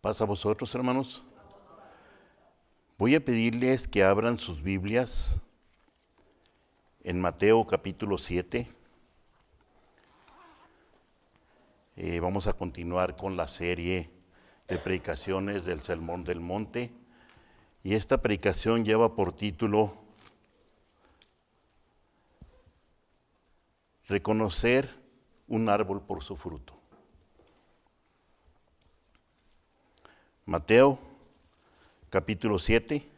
Pasa a vosotros, hermanos. Voy a pedirles que abran sus Biblias en Mateo capítulo 7. Vamos a continuar con la serie de predicaciones del Sermón del Monte. Y esta predicación lleva por título Reconocer un árbol por su fruto. Mateo capítulo 7.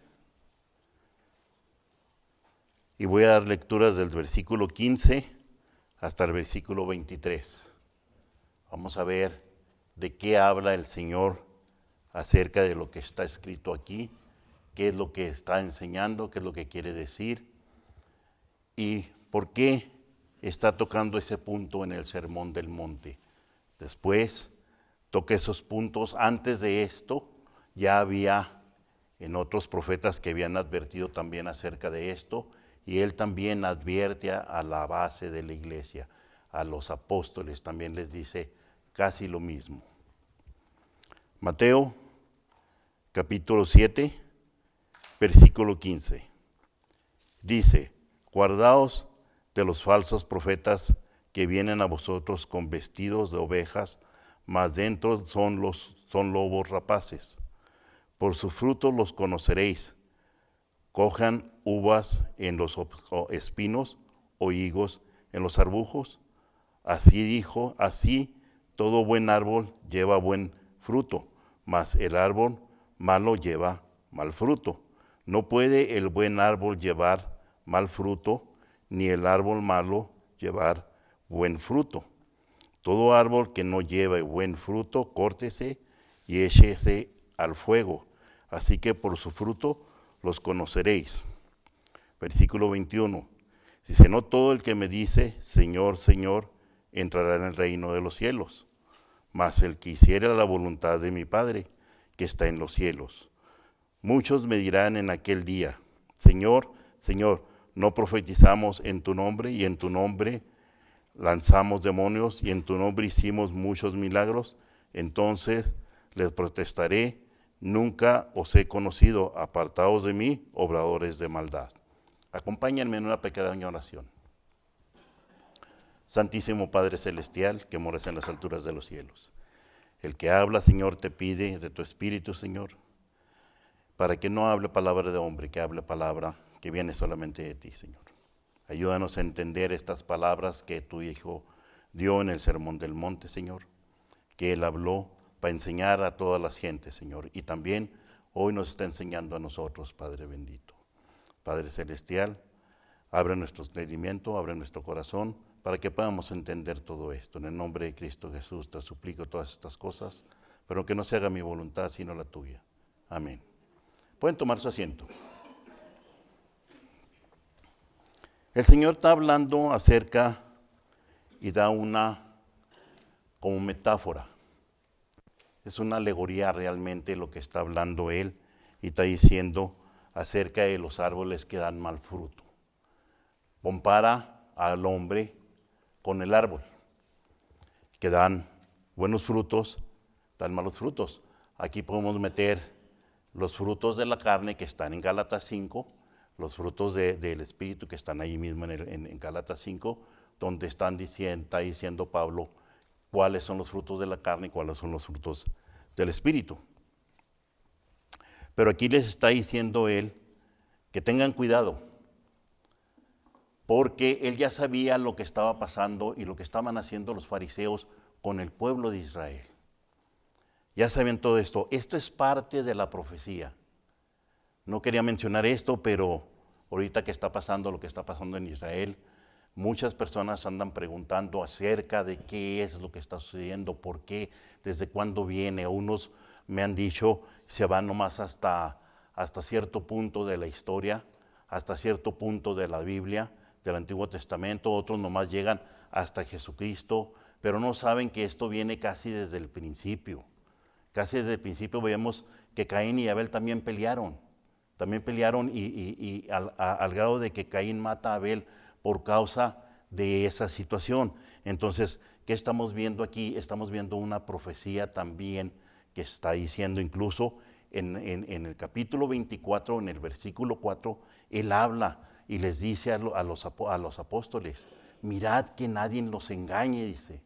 Y voy a dar lecturas del versículo 15 hasta el versículo 23. Vamos a ver de qué habla el Señor acerca de lo que está escrito aquí, qué es lo que está enseñando, qué es lo que quiere decir y por qué está tocando ese punto en el Sermón del Monte. Después toca esos puntos. Antes de esto ya había en otros profetas que habían advertido también acerca de esto, y él también advierte a la base de la iglesia, a los apóstoles también les dice casi lo mismo. Mateo capítulo 7, versículo 15. Dice: guardaos de los falsos profetas que vienen a vosotros con vestidos de ovejas, mas dentro son lobos rapaces. Por sus frutos los conoceréis. Cojan uvas en los espinos o higos en los arbujos. Así todo buen árbol lleva buen fruto, mas el árbol malo lleva mal fruto. No puede el buen árbol llevar mal fruto, ni el árbol malo llevar buen fruto. Todo árbol que no lleve buen fruto, córtese y échese al fuego. Así que por su fruto los conoceréis. Versículo 21. Dice: no todo el que me dice, Señor, Señor, entrará en el reino de los cielos, mas el que hiciera la voluntad de mi Padre, que está en los cielos. Muchos me dirán en aquel día: Señor, Señor, ¿no profetizamos en tu nombre, y en tu nombre lanzamos demonios, y en tu nombre hicimos muchos milagros? Entonces les protestaré: nunca os he conocido, apartaos de mí, obradores de maldad. Acompáñenme en una pequeña oración. Santísimo Padre Celestial, que moras en las alturas de los cielos, el que habla, Señor, te pide de tu Espíritu, Señor, para que no hable palabra de hombre, que hable palabra que viene solamente de ti, Señor. Ayúdanos a entender estas palabras que tu Hijo dio en el Sermón del Monte, Señor, que Él habló para enseñar a todas las gentes, Señor, y también hoy nos está enseñando a nosotros, Padre bendito. Padre Celestial, abre nuestro entendimiento, abre nuestro corazón, para que podamos entender todo esto. En el nombre de Cristo Jesús te suplico todas estas cosas, pero que no se haga mi voluntad sino la tuya. Amén. Pueden tomar su asiento. El Señor está hablando acerca y da una como metáfora. Es una alegoría realmente lo que está hablando Él, y está diciendo acerca de los árboles que dan mal fruto. Compara al hombre con el árbol, que dan buenos frutos, dan malos frutos. Aquí podemos meter los frutos de la carne que están en Gálatas 5, los frutos del Espíritu que están ahí mismo en Gálatas 5, donde está diciendo Pablo cuáles son los frutos de la carne y cuáles son los frutos del Espíritu. Pero aquí les está diciendo él que tengan cuidado, porque él ya sabía lo que estaba pasando y lo que estaban haciendo los fariseos con el pueblo de Israel. Ya saben todo esto. Esto es parte de la profecía. No quería mencionar esto, pero ahorita que está pasando lo que está pasando en Israel, muchas personas andan preguntando acerca de qué es lo que está sucediendo, por qué, desde cuándo viene. Unos me han dicho se van nomás hasta cierto punto de la historia, hasta cierto punto de la Biblia, del Antiguo Testamento. Otros nomás llegan hasta Jesucristo, pero no saben que esto viene casi desde el principio. Casi desde el principio vemos que Caín y Abel también pelearon y al grado de que Caín mata a Abel por causa de esa situación. Entonces, ¿qué estamos viendo aquí? Estamos viendo una profecía también que está diciendo incluso en el capítulo 24, en el versículo 4, él habla y les dice a los apóstoles, mirad que nadie los engañe, dice.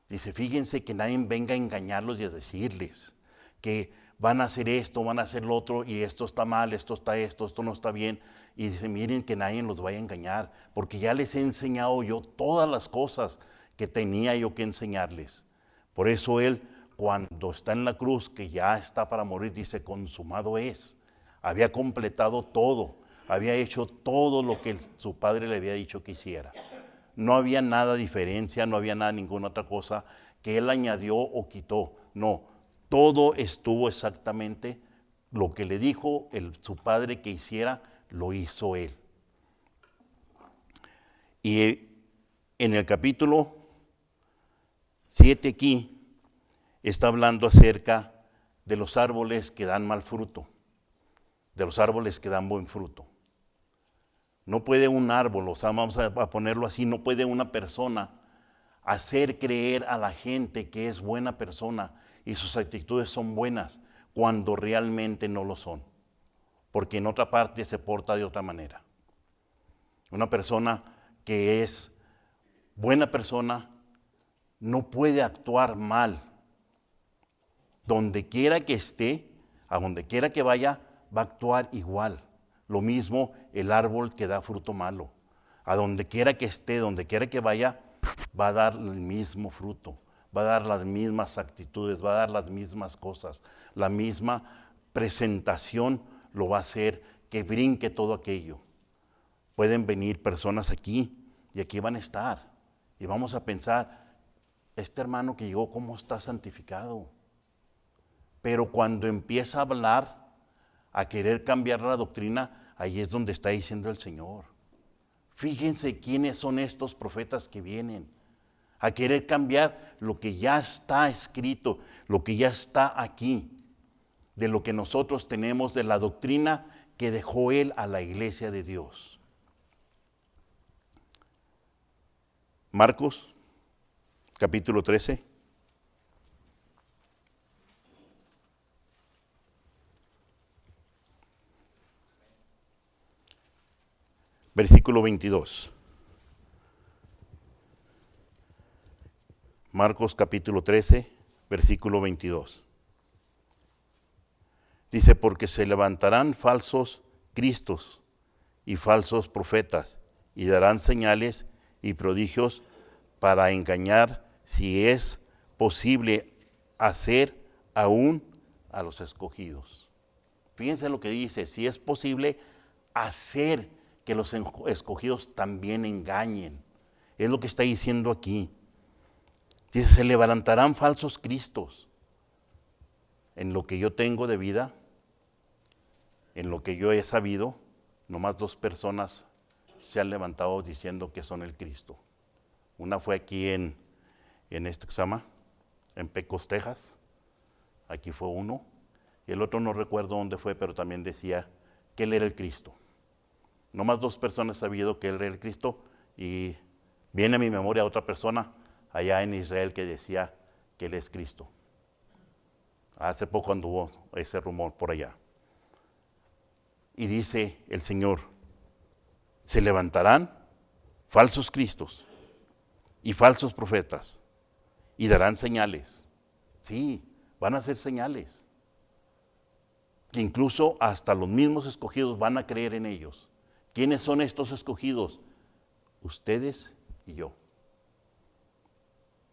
Dice, fíjense que nadie venga a engañarlos y a decirles que van a hacer esto, van a hacer lo otro, y esto está mal, esto no está bien. Y dice, miren que nadie los vaya a engañar, porque ya les he enseñado yo todas las cosas que tenía yo que enseñarles. Por eso él, cuando está en la cruz, que ya está para morir, dice, consumado es. Había completado todo, había hecho todo lo que su padre le había dicho que hiciera. No había nada diferencia, no había nada, ninguna otra cosa que él añadió o quitó. No, todo estuvo exactamente lo que le dijo su padre que hiciera, lo hizo él. Y en el capítulo 7 aquí está hablando acerca de los árboles que dan mal fruto, de los árboles que dan buen fruto. No puede un árbol, o sea, vamos a ponerlo así, no puede una persona hacer creer a la gente que es buena persona y sus actitudes son buenas cuando realmente no lo son, porque en otra parte se porta de otra manera. Una persona que es buena persona no puede actuar mal. Donde quiera que esté, a donde quiera que vaya, va a actuar igual. Lo mismo el árbol que da fruto malo. A donde quiera que esté, donde quiera que vaya, va a dar el mismo fruto, va a dar las mismas actitudes, va a dar las mismas cosas, la misma presentación lo va a hacer que brinque todo aquello. Pueden venir personas aquí y aquí van a estar y vamos a pensar, este hermano que llegó, ¿cómo está santificado? Pero cuando empieza a hablar, a querer cambiar la doctrina, ahí es donde está diciendo el Señor. Fíjense quiénes son estos profetas que vienen a querer cambiar lo que ya está escrito, lo que ya está aquí, de lo que nosotros tenemos, de la doctrina que dejó Él a la iglesia de Dios. Marcos, capítulo 13. Versículo 22. Marcos capítulo 13, versículo 22. Dice, porque se levantarán falsos cristos y falsos profetas y darán señales y prodigios para engañar, si es posible, hacer aún a los escogidos. Fíjense lo que dice, si es posible hacer que los escogidos también engañen. Es lo que está diciendo aquí. Dice, se levantarán falsos cristos. En lo que yo tengo de vida, en lo que yo he sabido, nomás 2 personas se han levantado diciendo que son el Cristo. Una fue aquí en este que se llama, en Pecos, Texas. Aquí fue uno. Y el otro no recuerdo dónde fue, pero también decía que él era el Cristo. Nomás 2 personas han sabido que él era el Cristo, y viene a mi memoria otra persona allá en Israel que decía que él es Cristo. Hace poco anduvo ese rumor por allá. Y dice el Señor, se levantarán falsos cristos y falsos profetas y darán señales. Sí, van a hacer señales. Que incluso hasta los mismos escogidos van a creer en ellos. ¿Quiénes son estos escogidos? Ustedes y yo.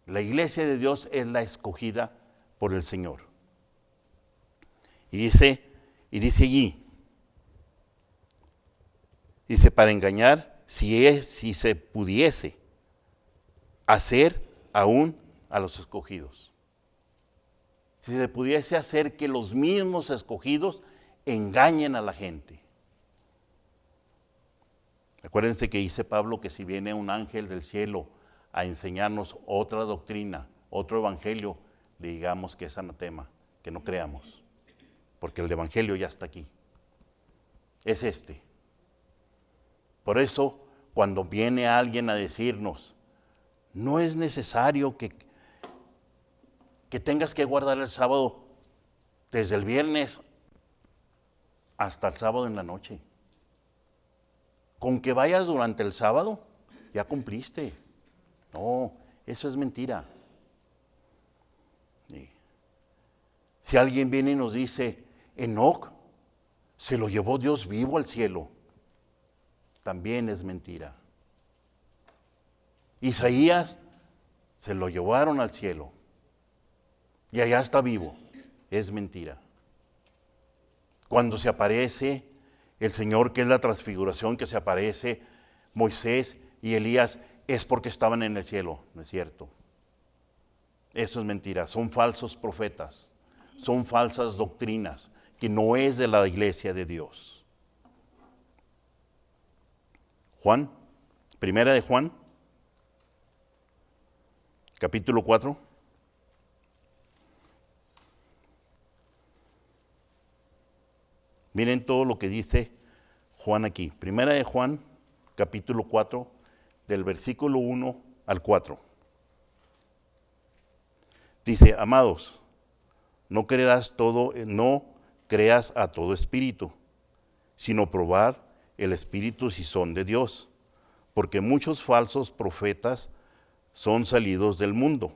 La iglesia de Dios es la escogida por el Señor. Y dice allí, dice, para engañar, si se pudiese hacer aún a los escogidos. Si se pudiese hacer que los mismos escogidos engañen a la gente. Acuérdense que dice Pablo que si viene un ángel del cielo a enseñarnos otra doctrina, otro evangelio, le digamos que es anatema, que no creamos, porque el evangelio ya está aquí. Es este. Por eso, cuando viene alguien a decirnos, no es necesario que que tengas que guardar el sábado desde el viernes hasta el sábado en la noche. Con que vayas durante el sábado, ya cumpliste. No, eso es mentira. Sí. Si alguien viene y nos dice, Enoc se lo llevó Dios vivo al cielo, también es mentira. Isaías se lo llevaron al cielo y allá está vivo, es mentira. Cuando se aparece el Señor, que es la transfiguración, que se aparece Moisés y Elías, es porque estaban en el cielo, no es cierto. Eso es mentira, son falsos profetas, son falsas doctrinas, que no es de la iglesia de Dios. Juan, primera de Juan, capítulo 4. Miren todo lo que dice Juan aquí. Primera de Juan, capítulo 4, del versículo 1 al 4. Dice, amados, no creas a todo espíritu, sino probar el espíritu si son de Dios, porque muchos falsos profetas son salidos del mundo.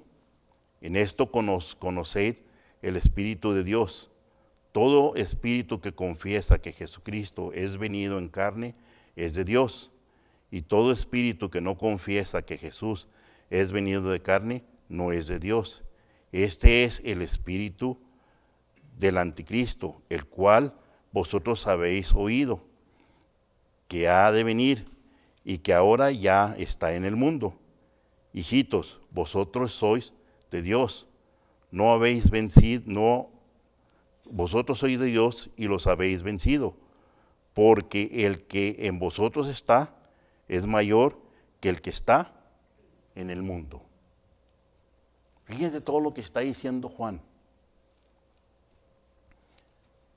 En esto conoced el Espíritu de Dios. Todo espíritu que confiesa que Jesucristo es venido en carne es de Dios. Y todo espíritu que no confiesa que Jesús es venido de carne no es de Dios. Este es el espíritu del anticristo, el cual vosotros habéis oído, que ha de venir y que ahora ya está en el mundo. Hijitos, vosotros sois de Dios, no habéis vencido, vosotros sois de Dios y los habéis vencido, porque el que en vosotros está es mayor que el que está en el mundo. Fíjense todo lo que está diciendo Juan.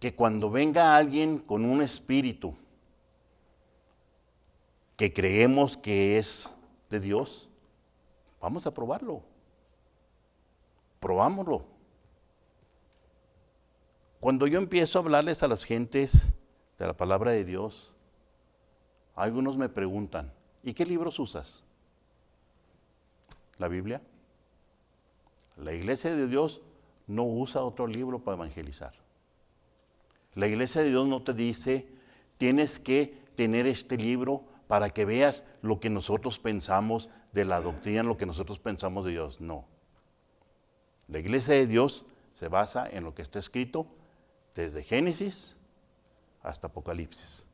Que cuando venga alguien con un espíritu que creemos que es de Dios, vamos a probarlo. Probámoslo. Cuando yo empiezo a hablarles a las gentes de la palabra de Dios, algunos me preguntan, ¿y qué libros usas? ¿La Biblia? La iglesia de Dios no usa otro libro para evangelizar. La iglesia de Dios no te dice, tienes que tener este libro para que veas lo que nosotros pensamos de la doctrina, lo que nosotros pensamos de Dios. No. La iglesia de Dios se basa en lo que está escrito desde Génesis hasta Apocalipsis.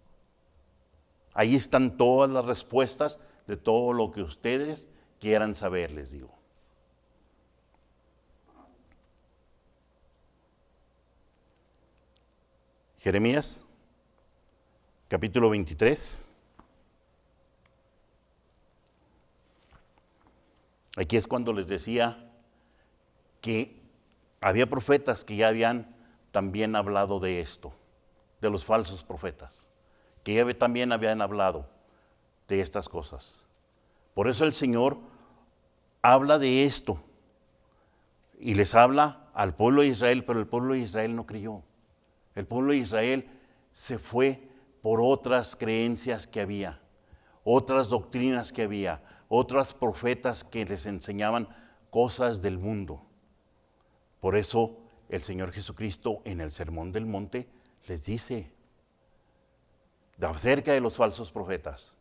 Ahí están todas las respuestas de todo lo que ustedes quieran saber, les digo. Jeremías, capítulo 23. Aquí es cuando les decía que había profetas que ya habían también hablado de esto, de los falsos profetas, que ya también habían hablado de estas cosas. Por eso el Señor habla de esto y les habla al pueblo de Israel, pero el pueblo de Israel no creyó. El pueblo de Israel se fue por otras creencias que había, otras doctrinas que había, otras profetas que les enseñaban cosas del mundo. Por eso el Señor Jesucristo en el Sermón del Monte les dice acerca de los falsos profetas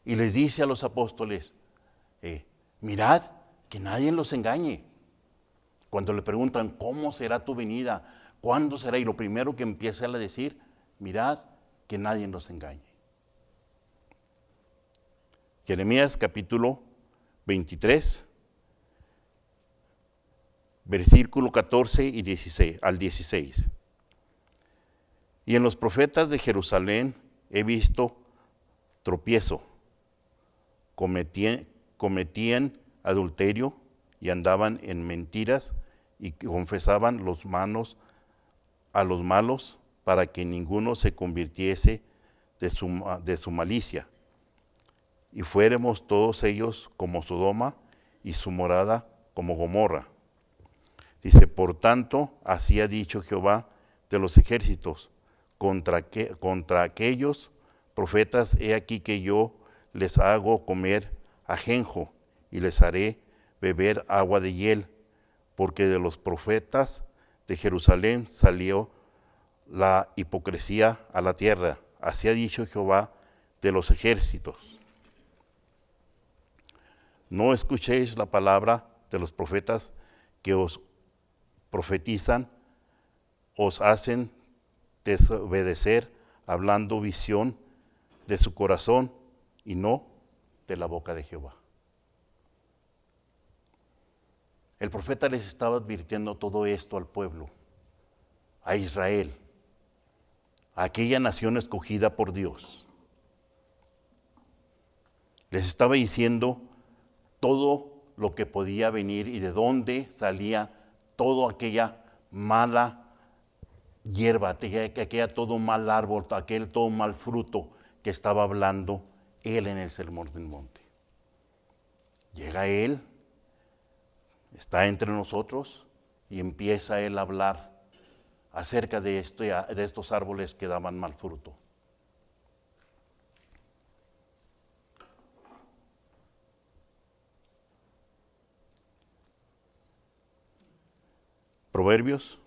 y les dice a los apóstoles, mirad que nadie los engañe. Cuando le preguntan, ¿cómo será tu venida? ¿Cuándo será? Y lo primero que empieza a decir, mirad que nadie nos engañe. Jeremías capítulo 23, versículo 14 y 16, al 16. Y en los profetas de Jerusalén he visto tropiezo, cometían adulterio y andaban en mentiras y confesaban a los malos para que ninguno se convirtiese de su malicia. Y fuéramos todos ellos como Sodoma y su morada como Gomorra. Dice, por tanto, así ha dicho Jehová de los ejércitos, contra aquellos profetas, he aquí que yo les hago comer ajenjo y les haré beber agua de hiel, porque de los profetas de Jerusalén salió la hipocresía a la tierra. Así ha dicho Jehová de los ejércitos. No escuchéis la palabra de los profetas que os profetizan, os hacen desobedecer, hablando visión de su corazón y no de la boca de Jehová. El profeta les estaba advirtiendo todo esto al pueblo, a Israel, a aquella nación escogida por Dios. Les estaba diciendo todo lo que podía venir y de dónde salía toda aquella mala hierba, aquella todo mal árbol, aquel todo mal fruto que estaba hablando él en el Sermón del Monte. Llega él, está entre nosotros y empieza él a hablar acerca de estos árboles que daban mal fruto. Proverbios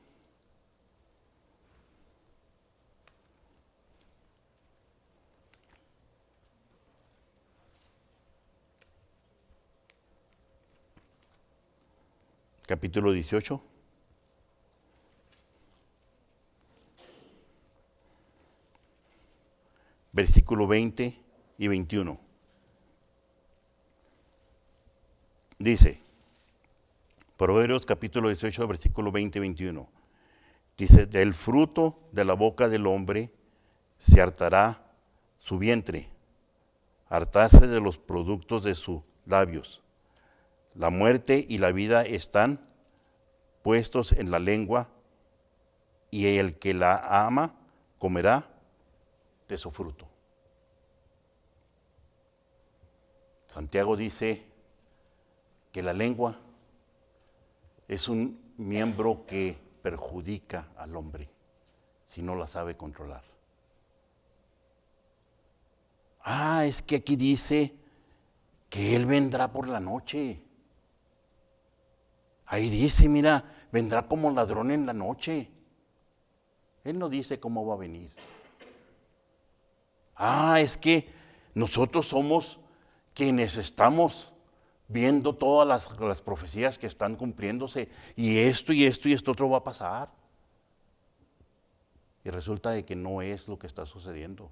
capítulo 18. Versículo 20 y 21. Dice, Proverbios capítulo 18, versículo 20 y 21. Dice, del fruto de la boca del hombre se hartará su vientre, hartarse de los productos de sus labios. La muerte y la vida están puestos en la lengua, y el que la ama comerá de su fruto. Santiago dice que la lengua es un miembro que perjudica al hombre si no la sabe controlar. Es que aquí dice que Él vendrá por la noche. Ahí dice, mira, vendrá como ladrón en la noche. Él no dice cómo va a venir. Es que nosotros somos quienes estamos viendo todas las profecías que están cumpliéndose, y esto y esto y esto otro va a pasar. Y resulta de que no es lo que está sucediendo.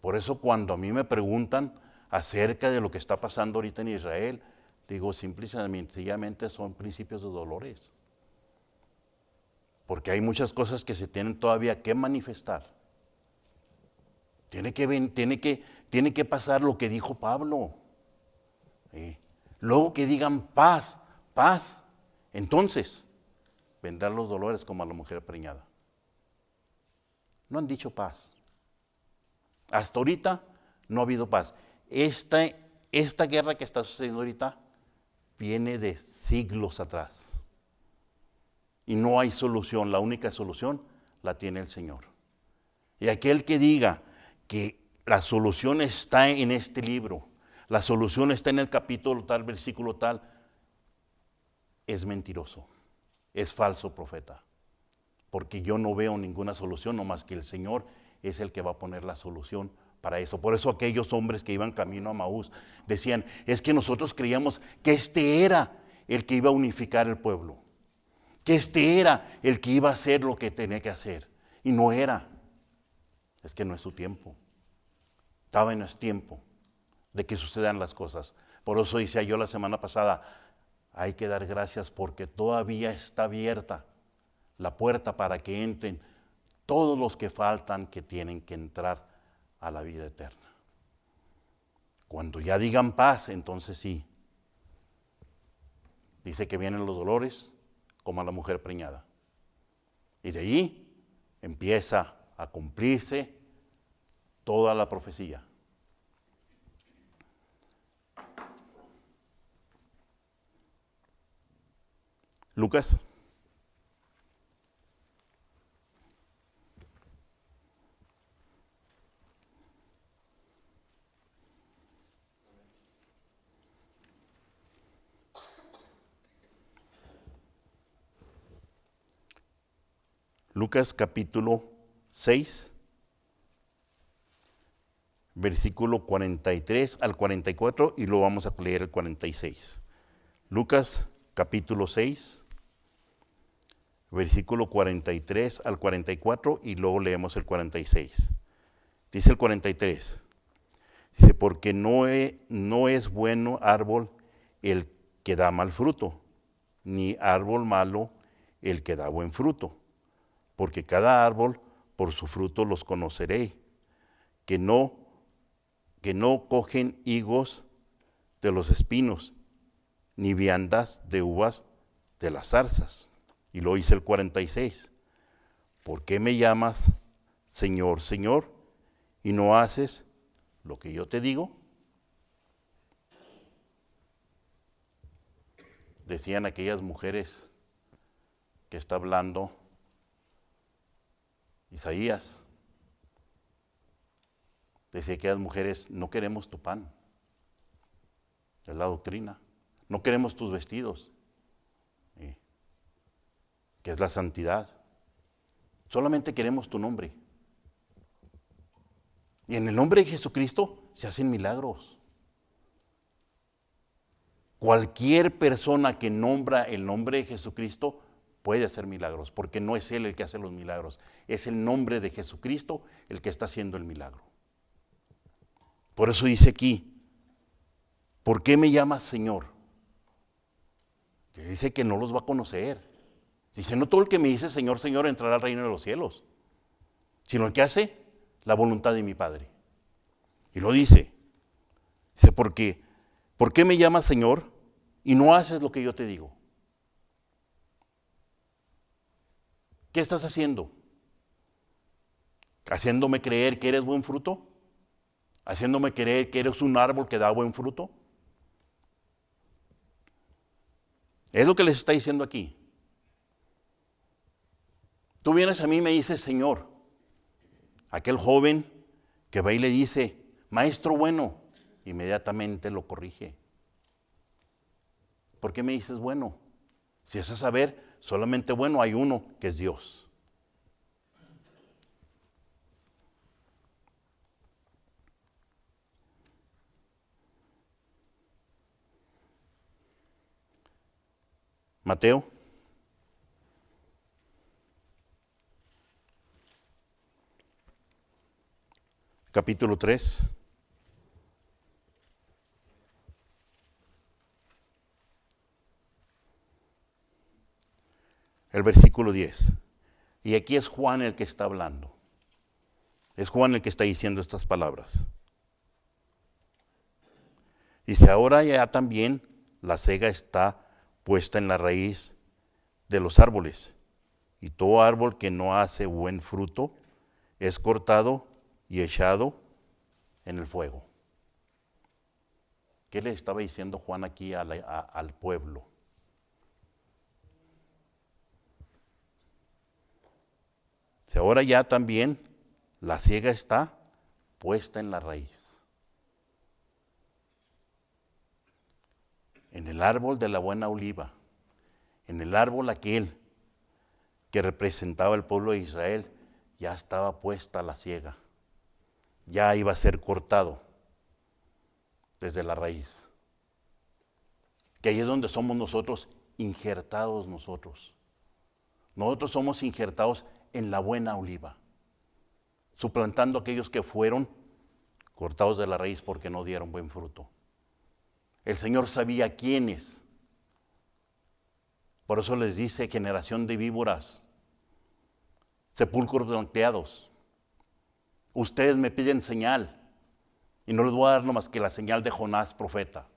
Por eso cuando a mí me preguntan acerca de lo que está pasando ahorita en Israel, digo, simple y sencillamente son principios de dolores. Porque hay muchas cosas que se tienen todavía que manifestar. Tiene que pasar lo que dijo Pablo. Luego que digan paz, paz, entonces vendrán los dolores como a la mujer preñada. No han dicho paz. Hasta ahorita no ha habido paz. Esta guerra que está sucediendo ahorita viene de siglos atrás. Y no hay solución. La única solución la tiene el Señor. Y aquel que diga que la solución está en este libro, la solución está en el capítulo tal, versículo tal, es mentiroso, es falso profeta. Porque yo no veo ninguna solución, no más que el Señor es el que va a poner la solución para eso. Por eso aquellos hombres que iban camino a Maús decían, es que nosotros creíamos que este era el que iba a unificar el pueblo, que este era el que iba a hacer lo que tenía que hacer. Y no era. Es que no es su tiempo. Todavía no es tiempo de que sucedan las cosas. Por eso decía yo la semana pasada, hay que dar gracias porque todavía está abierta la puerta para que entren todos los que faltan, que tienen que entrar a la vida eterna. Cuando ya digan paz, entonces sí. Dice que vienen los dolores como a la mujer preñada. Y de ahí empieza a cumplirse toda la profecía. Lucas. Lucas capítulo 6, versículo 43 al 44 y luego vamos a leer el 46. Lucas capítulo 6, versículo 43 al 44 y luego leemos el 46. Dice el 43, dice, porque no es bueno árbol el que da mal fruto, ni árbol malo el que da buen fruto. Porque cada árbol por su fruto los conoceréis, que no cogen higos de los espinos, ni viandas de uvas de las zarzas. Y lo dice el 46, ¿por qué me llamas Señor, Señor, y no haces lo que yo te digo? Decían aquellas mujeres que está hablando Isaías, decía que las mujeres, no queremos tu pan, es la doctrina, no queremos tus vestidos, que es la santidad, solamente queremos tu nombre. Y en el nombre de Jesucristo se hacen milagros. Cualquier persona que nombra el nombre de Jesucristo puede hacer milagros, porque no es Él el que hace los milagros, es el nombre de Jesucristo el que está haciendo el milagro. Por eso dice aquí, ¿por qué me llamas Señor? Dice que no los va a conocer. Dice, no todo el que me dice Señor, Señor entrará al reino de los cielos, sino el que hace la voluntad de mi Padre. Y lo dice, ¿por qué me llamas Señor y no haces lo que yo te digo? ¿Qué estás haciendo? ¿Haciéndome creer que eres buen fruto? ¿Haciéndome creer que eres un árbol que da buen fruto? Es lo que les está diciendo aquí. Tú vienes a mí y me dices, Señor. Aquel joven que va y le dice, maestro bueno, inmediatamente lo corrige. ¿Por qué me dices bueno? Si es a saber, solamente bueno hay uno, que es Dios. Mateo. Capítulo 3. El versículo 10. Y aquí es Juan el que está hablando. Es Juan el que está diciendo estas palabras. Dice, ahora ya también la sega está puesta en la raíz de los árboles. Y todo árbol que no hace buen fruto es cortado y echado en el fuego. ¿Qué le estaba diciendo Juan aquí al pueblo? Si ahora ya también la siega está puesta en la raíz. En el árbol de la buena oliva, en el árbol aquel que representaba el pueblo de Israel, ya estaba puesta la siega. Ya iba a ser cortado desde la raíz. Que ahí es donde somos nosotros injertados nosotros. Nosotros somos injertados en la buena oliva, suplantando a aquellos que fueron cortados de la raíz porque no dieron buen fruto. El Señor sabía quiénes. Por eso les dice, generación de víboras, sepulcros blanqueados. Ustedes me piden señal y no les voy a dar más que la señal de Jonás, profeta.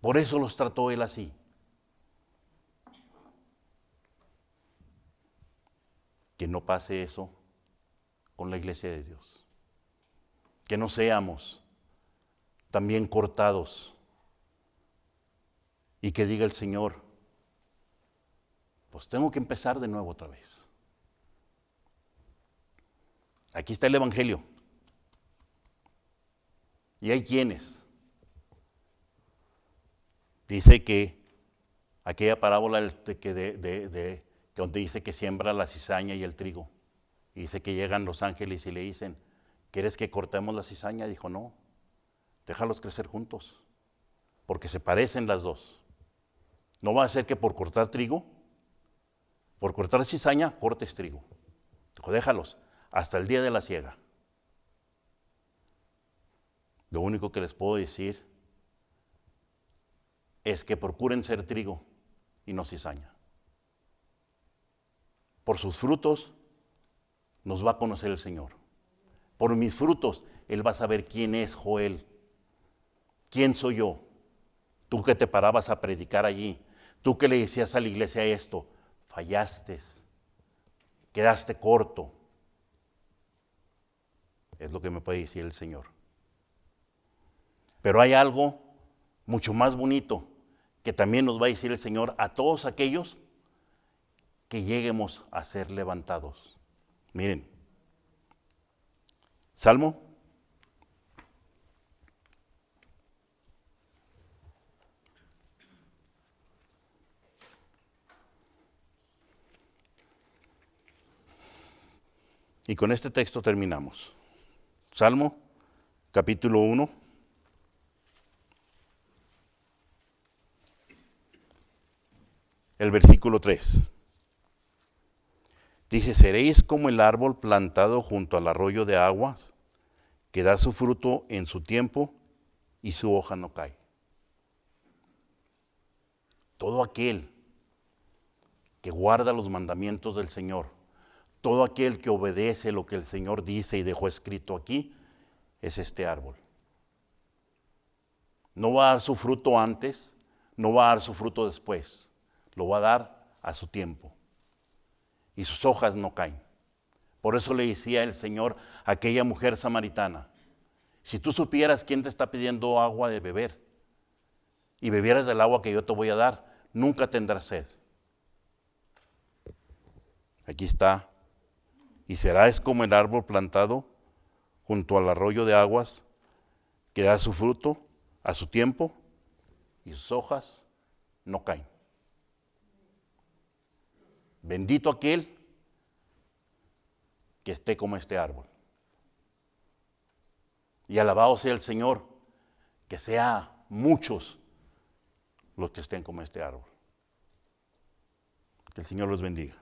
Por eso los trató Él así. Que no pase eso con la iglesia de Dios. Que no seamos también cortados. Y que diga el Señor, Pues tengo que empezar de nuevo otra vez. Aquí está el Evangelio. Y hay quienes. Dice que aquella parábola donde dice que siembra la cizaña y el trigo. Y dice que llegan los ángeles y le dicen, ¿quieres que cortemos la cizaña? Dijo, no, déjalos crecer juntos, porque se parecen las dos. No va a ser que por cortar trigo, por cortar cizaña, cortes trigo. Dijo, déjalos hasta el día de la siega. Lo único que les puedo decir es que procuren ser trigo y no cizaña. Por sus frutos nos va a conocer el Señor. Por mis frutos, Él va a saber quién es Joel. ¿Quién soy yo? Tú que te parabas a predicar allí, tú que le decías a la iglesia esto, fallaste, quedaste corto. Es lo que me puede decir el Señor. Pero hay algo mucho más bonito que también nos va a decir el Señor a todos aquellos que lleguemos a ser levantados. Miren, Salmo 1. Y con este texto terminamos. Salmo, capítulo 1. El versículo 3. Dice, seréis como el árbol plantado junto al arroyo de aguas, que da su fruto en su tiempo y su hoja no cae. Todo aquel que guarda los mandamientos del Señor, todo aquel que obedece lo que el Señor dice y dejó escrito aquí, es este árbol. No va a dar su fruto antes, no va a dar su fruto después, lo va a dar a su tiempo. Y sus hojas no caen. Por eso le decía el Señor a aquella mujer samaritana, si tú supieras quién te está pidiendo agua de beber y bebieras del agua que yo te voy a dar, nunca tendrás sed. Aquí está. Y serás como el árbol plantado junto al arroyo de aguas, que da su fruto a su tiempo y sus hojas no caen. Bendito aquel que esté como este árbol. Y alabado sea el Señor, que sea muchos los que estén como este árbol. Que el Señor los bendiga.